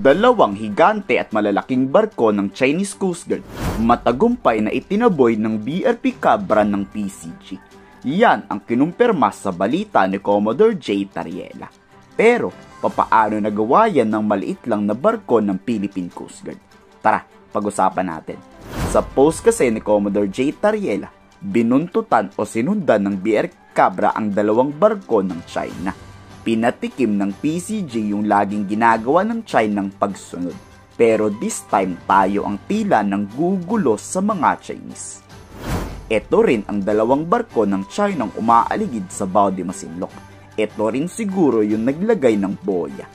Dalawang higante at malalaking barko ng Chinese Coast Guard matagumpay na itinaboy ng BRP Cabra ng PCG. Yan ang kinumpirma sa balita ni Commodore J. Tariela. Pero, papaano nagawa yan ng maliit lang na barko ng Philippine Coast Guard? Tara, pag-usapan natin. Sa post kasi ni Commodore J. Tariela, binuntutan o sinundan ng BRP Cabra ang dalawang barko ng China. Pinatikim ng PCG yung laging ginagawa ng China ng pagsunod. Pero this time tayo ang tila ng gugulo sa mga Chinese. Ito rin ang dalawang barko ng China ang umaaligid sa Bao de Masinloc. Ito rin siguro yung naglagay ng boya.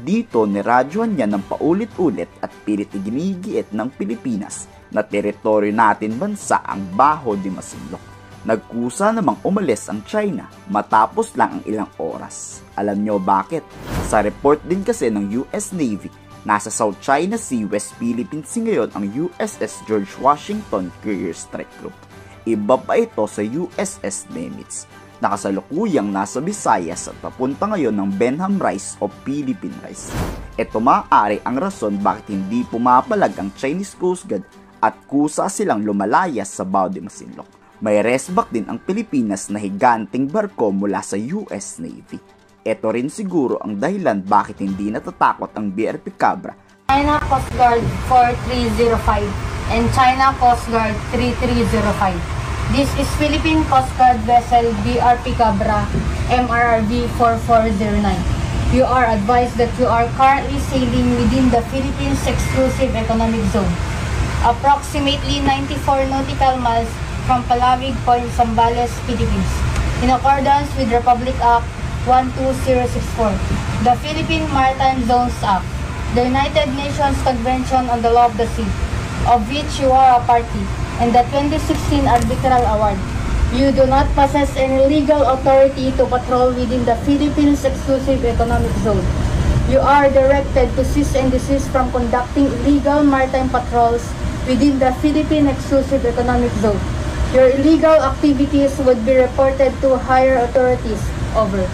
Dito niradyohan niya ng paulit-ulit at pilit iginigiit ng Pilipinas na teritoryo natin bansa ang Bao de Masinloc. Nagkusa namang umalis ang China matapos lang ang ilang oras. Alam nyo bakit? Sa report din kasi ng US Navy, nasa South China Sea, West Philippines ngayon ang USS George Washington Carrier Strike Group. Iba pa ito sa USS Nimitz. Nakasalukuyang nasa Visayas at papunta ngayon ng Benham Rice o Philippine Rice. Ito maaari ang rason bakit hindi pumapalag ang Chinese Coast Guard at kusa silang lumalayas sa Bao de Masinloc. May resback din ang Pilipinas na higanting barko mula sa US Navy. Ito rin siguro ang dahilan bakit hindi natatakot ang BRP Cabra. China Coast Guard 4305 and China Coast Guard 3305. This is Philippine Coast Guard vessel BRP Cabra MRRV 4409. You are advised that you are currently sailing within the Philippines Exclusive Economic Zone, approximately 94 nautical miles from Palawig Point, Zambales, Philippines, in accordance with Republic Act 12064, the Philippine Maritime Zones Act, the United Nations Convention on the Law of the Sea, of which you are a party, and the 2016 Arbitral Award. You do not possess any legal authority to patrol within the Philippines Exclusive Economic Zone. You are directed to cease and desist from conducting illegal maritime patrols within the Philippine Exclusive Economic Zone. Your illegal activities would be reported to higher authorities. Over.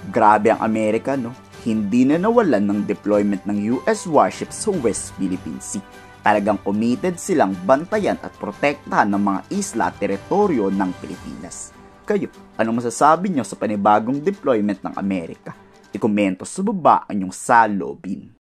Grabe ang Amerika, no? Hindi na nawalan ng deployment ng US warships sa West Philippine Sea. Talagang committed silang bantayan at protektahan ng mga isla at teritoryo ng Pilipinas. Kayo, anong masasabi nyo sa panibagong deployment ng Amerika? I-komento sa baba ang inyong saloobin.